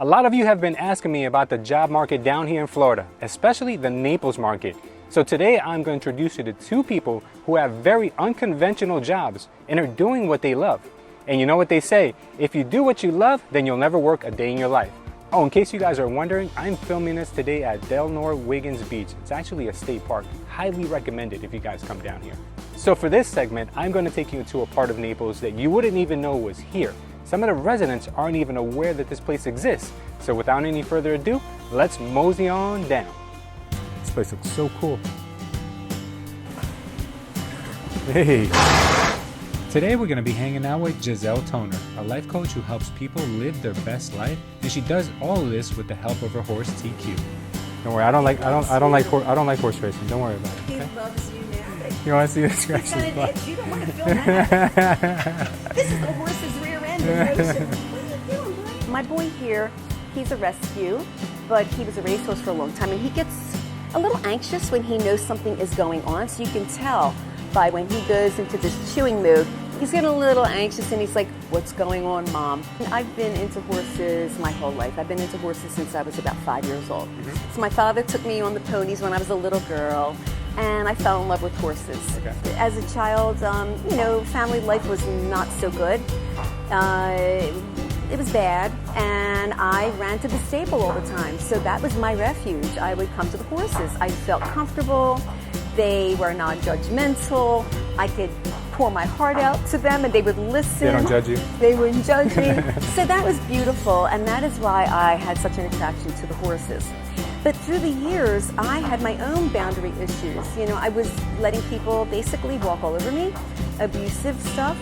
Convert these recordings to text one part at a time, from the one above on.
A lot of you have been asking me about the job market down here in Florida, especially the Naples market. So today I'm going to introduce you to two people who have very unconventional jobs and are doing what they love. And you know what they say, if you do what you love, then you'll never work a day in your life. Oh, in case you guys are wondering, I'm filming this today at Delnor Wiggins Beach. It's actually a state park. Highly recommended if you guys come down here. So for this segment, I'm going to take you into a part of Naples that you wouldn't even know was here. Some of the residents aren't even aware that this place exists. So without any further ado, let's mosey on down. This place looks so cool. Hey. Today we're going to be hanging out with Giselle Toner, a life coach who helps people live their best life, and she does all of this with the help of her horse TQ. Don't worry, I don't like horse racing. Don't worry about it. Okay? He loves you now. You want to see the scratches? You don't want to film that. This is the horse's rear end in motion. What are you doing, buddy? My boy here, he's a rescue, but he was a racehorse for a long time, and he gets a little anxious when he knows something is going on. So you can tell by when he goes into this chewing mood, he's getting a little anxious and he's like, "What's going on, Mom?" And I've been into horses my whole life. I've been into horses since I was about 5 years old. So my father took me on the ponies when I was a little girl, and I fell in love with horses. Okay. As a child, family life was not so good. It was bad, and I ran to the stable all the time. So that was my refuge. I would come to the horses. I felt comfortable. They were non-judgmental. I could pour my heart out to them and they would listen. They don't judge you. They wouldn't judge me. So that was beautiful, and that is why I had such an attraction to the horses. But through the years, I had my own boundary issues. I was letting people basically walk all over me. Abusive stuff,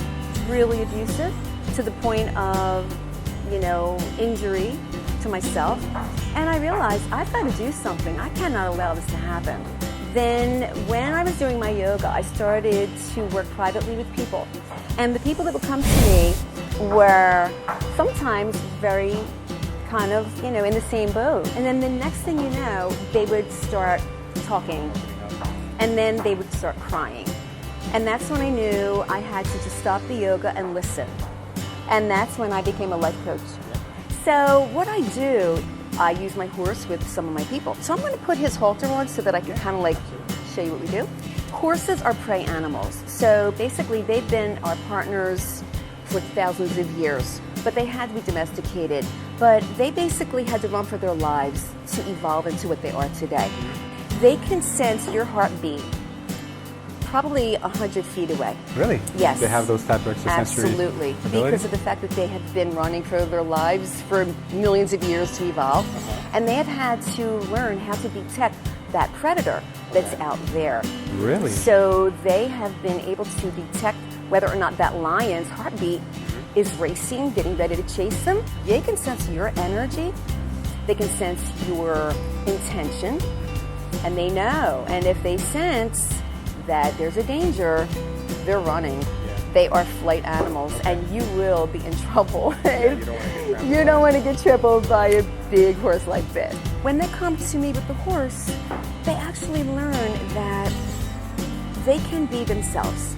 really abusive, to the point of, injury to myself. And I realized I've got to do something. I cannot allow this to happen. Then when I was doing my yoga, I started to work privately with people. And the people that would come to me were sometimes very kind of, in the same boat. And then the next thing you know, they would start talking. And then they would start crying. And that's when I knew I had to just stop the yoga and listen. And that's when I became a life coach. So what I do, I use my horse with some of my people. So I'm going to put his halter on so that I can kind of show you what we do. Horses are prey animals. So basically they've been our partners for thousands of years, but they had to be domesticated. But they basically had to run for their lives to evolve into what they are today. They can sense your heartbeat probably 100 feet away. Really? Yes. They have those type of extrasensory Absolutely. abilities? Because of the fact that they have been running for their lives for millions of years to evolve. And they have had to learn how to detect that predator that's out there. Really? So they have been able to detect whether or not that lion's heartbeat is racing, getting ready to chase them. They can sense your energy. They can sense your intention. And they know. And if they sense that there's a danger, they're running. Yeah. They are flight animals, and you will be in trouble. Yeah, you don't want to get trampled by a big horse like this. When they come to me with the horse, they actually learn that they can be themselves.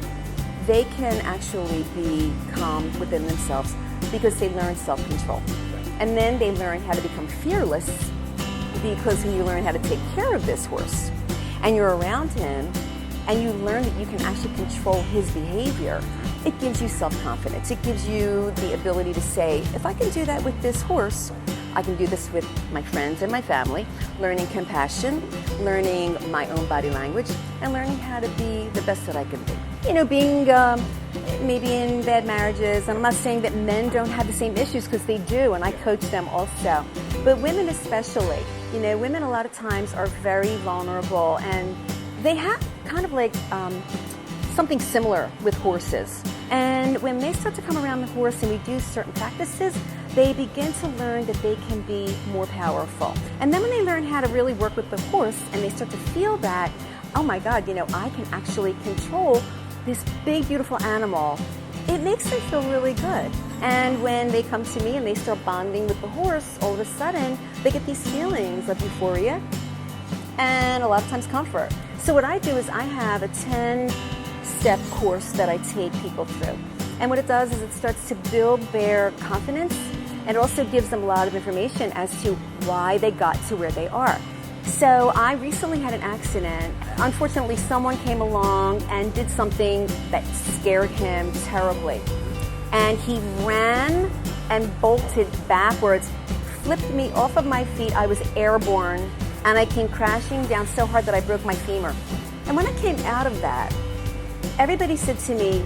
They can actually be calm within themselves because they learn self-control. And then they learn how to become fearless, because when you learn how to take care of this horse and you're around him, and you learn that you can actually control his behavior, it gives you self-confidence. It gives you the ability to say, if I can do that with this horse, I can do this with my friends and my family, learning compassion, learning my own body language, and learning how to be the best that I can be. Being maybe in bad marriages, and I'm not saying that men don't have the same issues, because they do, and I coach them also. But women especially, women a lot of times are very vulnerable, and they have kind of something similar with horses. And when they start to come around the horse and we do certain practices, they begin to learn that they can be more powerful. And then when they learn how to really work with the horse and they start to feel that, oh my God, I can actually control this big, beautiful animal, it makes them feel really good. And when they come to me and they start bonding with the horse, all of a sudden they get these feelings of euphoria and a lot of times comfort. So what I do is I have a 10-step course that I take people through. And what it does is it starts to build their confidence and it also gives them a lot of information as to why they got to where they are. So I recently had an accident. Unfortunately, someone came along and did something that scared him terribly. And he ran and bolted backwards, flipped me off of my feet. I was airborne, and I came crashing down so hard that I broke my femur. And when I came out of that, everybody said to me,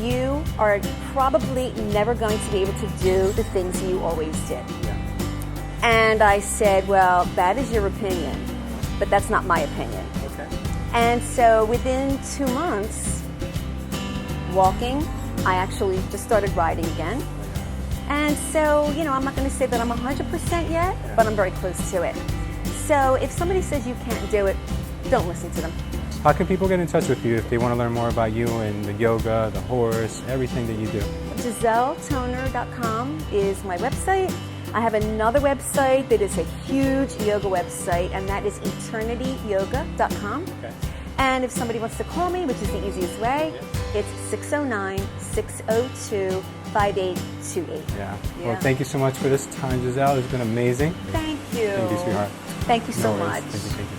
you are probably never going to be able to do the things you always did. Yeah. And I said, well, that is your opinion, but that's not my opinion. Okay. And so within 2 months, walking, I actually just started riding again. And so, you know, I'm not going to say that I'm 100% yet, but I'm very close to it. So if somebody says you can't do it, don't listen to them. How can people get in touch with you if they want to learn more about you and the yoga, the horse, everything that you do? GiselleToner.com is my website. I have another website that is a huge yoga website, and that is eternityyoga.com. Okay. And if somebody wants to call me, which is the easiest way, it's 609-602-5828. Yeah. Well, thank you so much for this time, Giselle. It's been amazing. Thank you. Thank you, sweetheart. Thank you so No worries. much. Thank you, thank you.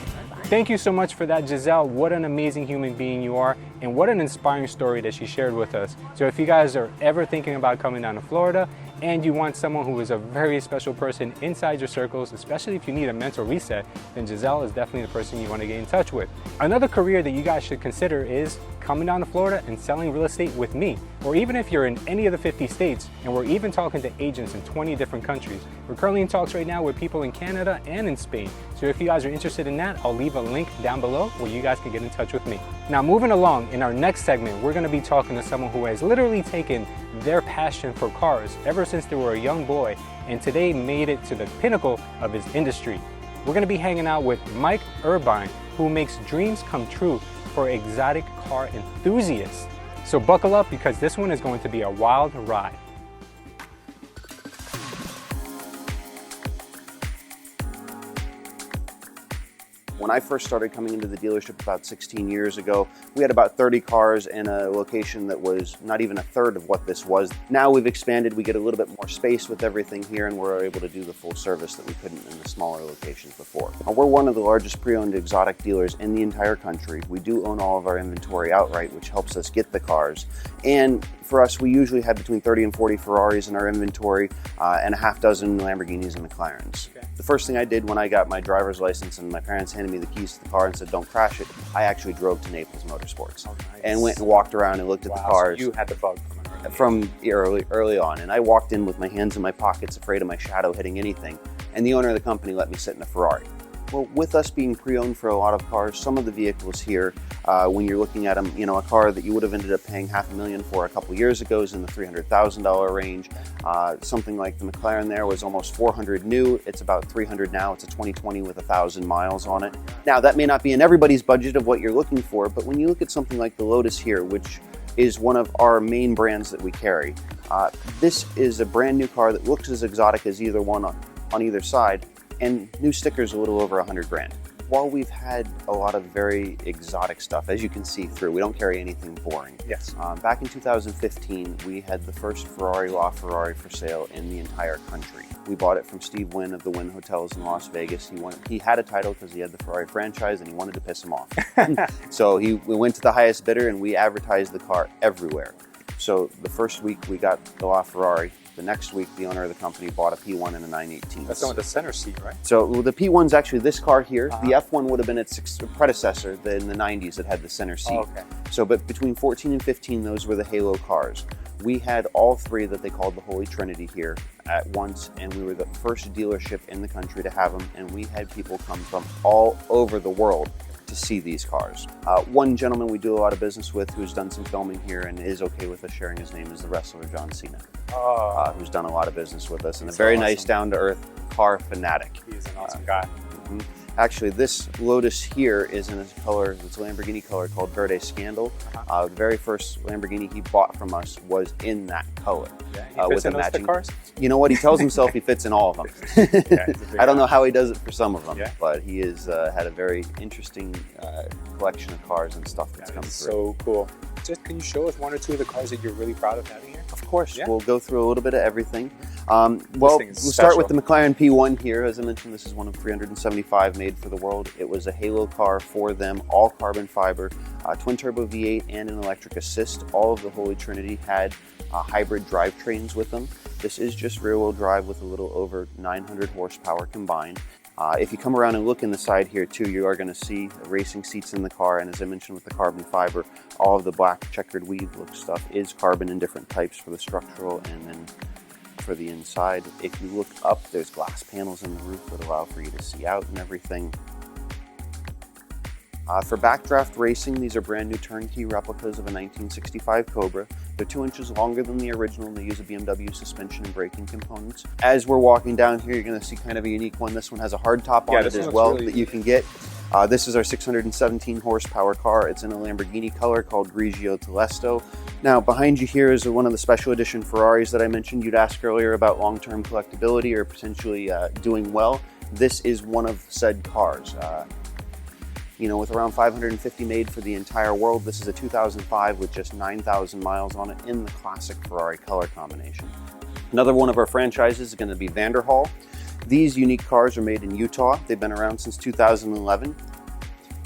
Thank you so much for that, Giselle. What an amazing human being you are, and what an inspiring story that she shared with us. So if you guys are ever thinking about coming down to Florida and you want someone who is a very special person inside your circles, especially if you need a mental reset, then Giselle is definitely the person you want to get in touch with. Another career that you guys should consider is coming down to Florida and selling real estate with me. Or even if you're in any of the 50 states, and we're even talking to agents in 20 different countries. We're currently in talks right now with people in Canada and in Spain. So if you guys are interested in that, I'll leave a link down below where you guys can get in touch with me. Now, moving along, in our next segment, we're going to be talking to someone who has literally taken their passion for cars ever since they were a young boy, and today made it to the pinnacle of his industry. We're going to be hanging out with Mike Irvine, who makes dreams come true for exotic car enthusiasts. So buckle up, because this one is going to be a wild ride. When I first started coming into the dealership about 16 years ago, we had about 30 cars in a location that was not even a third of what this was. Now we've expanded, we get a little bit more space with everything here, and we're able to do the full service that we couldn't in the smaller locations before. We're one of the largest pre-owned exotic dealers in the entire country. We do own all of our inventory outright, which helps us get the cars. And for us, we usually had between 30 and 40 Ferraris in our inventory, and a half dozen Lamborghinis and McLarens. Okay. The first thing I did when I got my driver's license and my parents handed me the keys to the car and said, don't crash it, I actually drove to Naples Motorsports. Oh, nice. And went and walked around and looked at the cars. So you had the bug from early on. And I walked in with my hands in my pockets, afraid of my shadow hitting anything. And the owner of the company let me sit in a Ferrari. Well, with us being pre-owned for a lot of cars, some of the vehicles here, when you're looking at them, you know, a car that you would have ended up paying $500,000 for a couple years ago is in the $300,000 range. Something like the McLaren there was almost $400,000 new. It's about $300,000 now. It's a 2020 with 1,000 miles on it. Now, that may not be in everybody's budget of what you're looking for, but when you look at something like the Lotus here, which is one of our main brands that we carry, this is a brand new car that looks as exotic as either one on either side, and new stickers a little over $100,000. While we've had a lot of very exotic stuff, as you can see through, we don't carry anything boring. Yes. Back in 2015, we had the first Ferrari LaFerrari for sale in the entire country. We bought it from Steve Wynn of the Wynn Hotels in Las Vegas. He had a title because he had the Ferrari franchise and he wanted to piss him off. So we went to the highest bidder and we advertised the car everywhere. So the first week we got the LaFerrari. The next week, the owner of the company bought a P1 and a 918. That's the one with the center seat, right? So the P1's actually this car here. The F1 would have been its predecessor in the 90s that had the center seat. Oh, okay. So, but between 14 and 15, those were the halo cars. We had all three that they called the Holy Trinity here at once, and we were the first dealership in the country to have them, and we had people come from all over the world to see these cars. One gentleman we do a lot of business with who's done some filming here and is okay with us sharing his name is the wrestler John Cena, who's done a lot of business with us and a very nice, down-to-earth car fanatic. He's an awesome guy. Actually, this Lotus here is in a color, it's a Lamborghini color called Verde Scandal. The very first Lamborghini he bought from us was in that color. Yeah, he fits in those thick cars? You know what, he tells himself he fits in all of them. I don't know how he does it for some of them, but he has had a very interesting collection of cars and stuff that's come through. So cool. Just can you show us one or two of the cars that you're really proud of having here? Of course, Yeah. we'll go through a little bit of everything. This We'll thing is start special. with the McLaren P1 here. As I mentioned, this is one of 375 made for the world. It was a halo car for them, all carbon fiber, twin turbo V8 and an electric assist. All of the Holy Trinity had hybrid drivetrains with them. This is just rear wheel drive with a little over 900 horsepower combined. If you come around and look in the side here too, you are going to see racing seats in the car, and as I mentioned with the carbon fiber, all of the black checkered weave look stuff is carbon in different types for the structural and then for the inside. If you look up, there's glass panels in the roof that allow for you to see out and everything. For backdraft racing, these are brand new turnkey replicas of a 1965 Cobra. They're 2 inches longer than the original, and they use a BMW suspension and braking components. As we're walking down here, you're going to see kind of a unique one. This one has a hard top on it as well that you can get. This is our 617 horsepower car. It's in a Lamborghini color called Grigio Telesto. Now, behind you here is one of the special edition Ferraris that I mentioned. You'd ask earlier about long-term collectability or potentially doing well. This is one of said cars. You know, with around 550 made for the entire world, this is a 2005 with just 9,000 miles on it in the classic Ferrari color combination. Another one of our franchises is going to be Vanderhall. These unique cars are made in Utah. They've been around since 2011.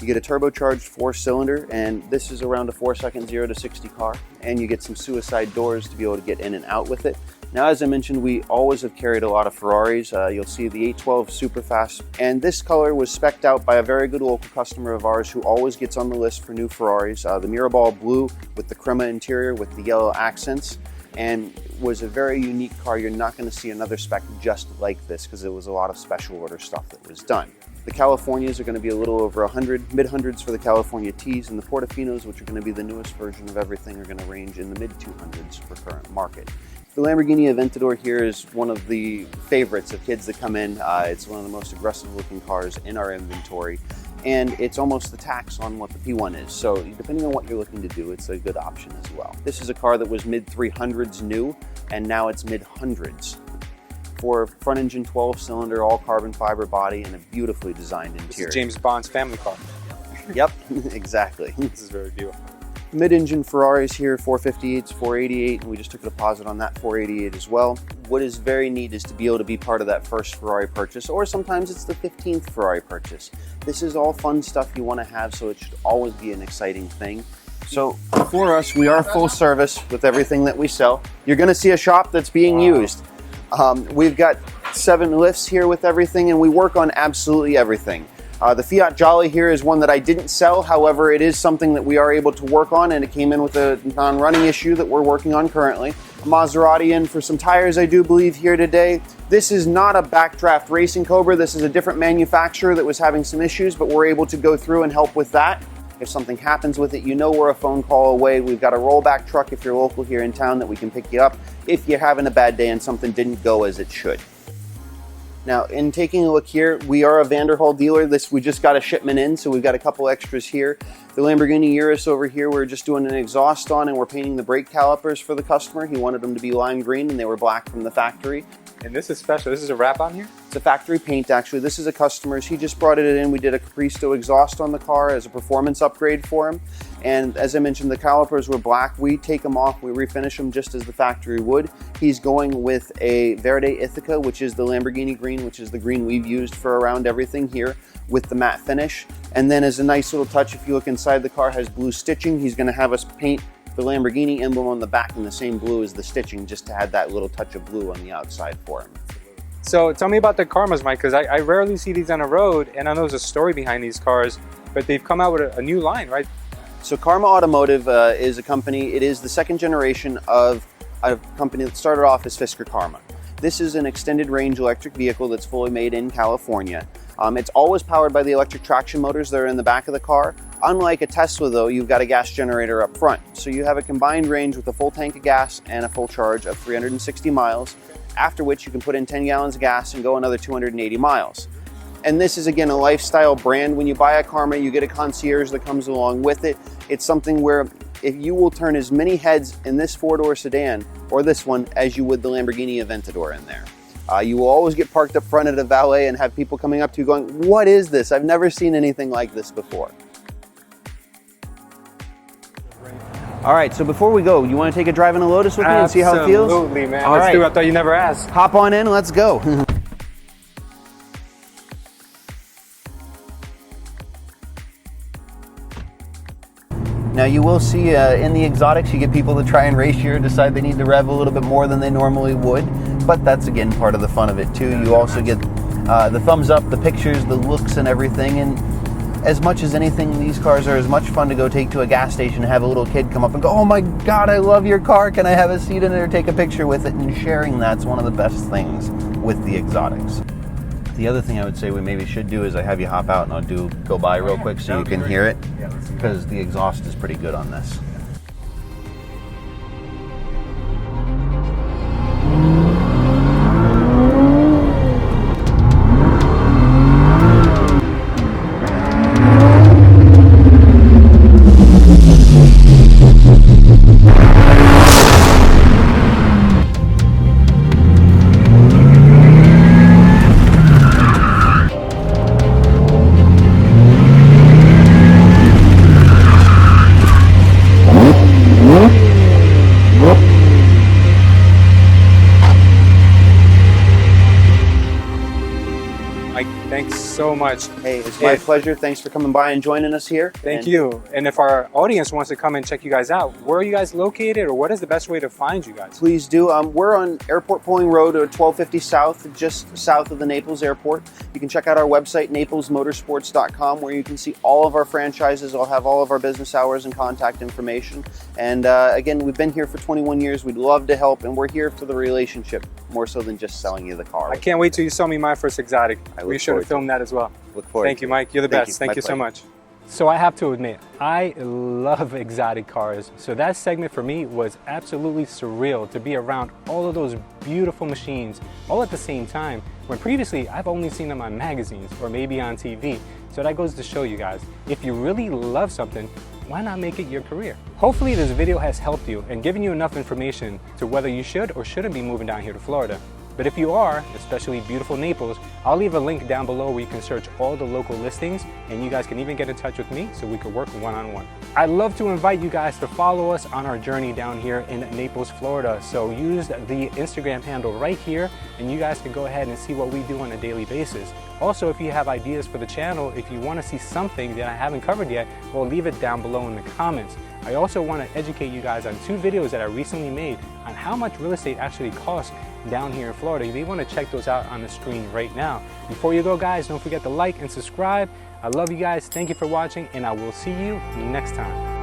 You get a turbocharged 4-cylinder, and this is around a 4-second 0 to 60 car, and you get some suicide doors to be able to get in and out with it. Now, as I mentioned, we always have carried a lot of Ferraris. You'll see the 812 Superfast, and this color was spec'd out by a very good local customer of ours who always gets on the list for new Ferraris. The Mirabal Blue with the crema interior with the yellow accents, and was a very unique car. You're not going to see another spec just like this because it was a lot of special order stuff that was done. The Californias are going to be a little over 100, mid-hundreds for the California Ts, and the Portofinos, which are going to be the newest version of everything, are going to range in the mid-200s for current market. The Lamborghini Aventador here is one of the favorites of kids that come in. It's one of the most aggressive looking cars in our inventory, and it's almost the tax on what the P1 is. So depending on what you're looking to do, it's a good option as well. This is a car that was mid-300s new, and now it's mid-hundreds. For front engine 12-cylinder, all carbon fiber body, and a beautifully designed interior. This is James Bond's family car. Yep, exactly. This is very beautiful. Mid-engine Ferraris here, 458s, 488, and we just took a deposit on that 488 as well. What is very neat is to be able to be part of that first Ferrari purchase, or sometimes it's the 15th Ferrari purchase. This is all fun stuff you want to have, so it should always be an exciting thing. So for us, we are full service with everything that we sell. You're going to see a shop that's being used. We've got 7 lifts here with everything, and we work on absolutely everything. The Fiat Jolly here is one that I didn't sell. However, it is something that we are able to work on, and it came in with a non-running issue that we're working on currently. A Maserati in for some tires, I do believe, here today. This is not a backdraft racing Cobra. This is a different manufacturer that was having some issues, but we're able to go through and help with that. If something happens with it, you know we're a phone call away. We've got a rollback truck if you're local here in town that we can pick you up if you're having a bad day and something didn't go as it should. Now, in taking a look here, we are a Vanderhall dealer. We just got a shipment in, so we've got a couple extras here. The Lamborghini Urus over here, we're just doing an exhaust on, and we're painting the brake calipers for the customer. He wanted them to be lime green, and they were black from the factory. And this is special. This is a wrap on here? It's a factory paint, actually. This is a customer's. He just brought it in. We did a Capristo exhaust on the car as a performance upgrade for him. And as I mentioned, the calipers were black. We take them off. We refinish them just as the factory would. He's going with a Verde Ithaca, which is the Lamborghini green, which is the green we've used for around everything here with the matte finish. And then as a nice little touch, if you look inside, the car has blue stitching. He's going to have us paint the Lamborghini emblem on the back in the same blue as the stitching, just to add that little touch of blue on the outside for him. So tell me about the Karmas, Mike, because I rarely see these on the road, and I know there's a story behind these cars, but they've come out with a new line, right? So Karma Automotive is a company. It is the second generation of a company that started off as Fisker Karma. This is an extended range electric vehicle that's fully made in California. It's always powered by the electric traction motors that are in the back of the car. Unlike a Tesla though, you've got a gas generator up front. So you have a combined range with a full tank of gas and a full charge of 360 miles, after which you can put in 10 gallons of gas and go another 280 miles. And this is, again, a lifestyle brand. When you buy a Karma, you get a concierge that comes along with it. It's something where if you will turn as many heads in this 4-door sedan, or this one, as you would the Lamborghini Aventador in there. You will always get parked up front at a valet and have people coming up to you going, "What is this? I've never seen anything like this before." All right, so before we go, you want to take a drive in a Lotus with me and see how it feels? Absolutely, man. All Let's right. do it. I thought you never asked. Hop on in, let's go. Now you will see in the exotics, you get people to try and race here, decide they need to rev a little bit more than they normally would, but that's again part of the fun of it too. You also get the thumbs up, the pictures, the looks and everything, and as much as anything, these cars are as much fun to go take to a gas station and have a little kid come up and go, oh my God, I love your car, can I have a seat in it or take a picture with it? And sharing that's one of the best things with the exotics. The other thing I would say we maybe should do is I have you hop out and I'll go by real quick so you can hear it, because the exhaust is pretty good on this. Mike, thanks so much. Hey, it's my pleasure. Thanks for coming by and joining us here. Thank you. And if our audience wants to come and check you guys out, where are you guys located, or what is the best way to find you guys? Please do. We're on Airport Pulling Road, 1250 South, just south of the Naples Airport. You can check out our website, naplesmotorsports.com, where you can see all of our franchises. I'll have all of our business hours and contact information. And again, we've been here for 21 years. We'd love to help, and we're here for the relationship more so than just selling you the car. I can't wait till you sell me my first exotic. We should have filmed that as well. Look forward Thank you, Mike. You're the best. Thank you so much. So I have to admit, I love exotic cars. So that segment for me was absolutely surreal to be around all of those beautiful machines all at the same time, when previously I've only seen them on magazines or maybe on TV. So that goes to show you guys, if you really love something, why not make it your career? Hopefully this video has helped you and given you enough information to whether you should or shouldn't be moving down here to Florida. But if you are, especially beautiful Naples, I'll leave a link down below where you can search all the local listings, and you guys can even get in touch with me so we could work one-on-one. I'd love to invite you guys to follow us on our journey down here in Naples, Florida. So use the Instagram handle right here, and you guys can go ahead and see what we do on a daily basis. Also, if you have ideas for the channel, if you want to see something that I haven't covered yet, well, leave it down below in the comments. I also want to educate you guys on 2 videos that I recently made on how much real estate actually costs down here in Florida. You may want to check those out on the screen right now. Before you go, guys, don't forget to like and subscribe. I love you guys. Thank you for watching, and I will see you next time.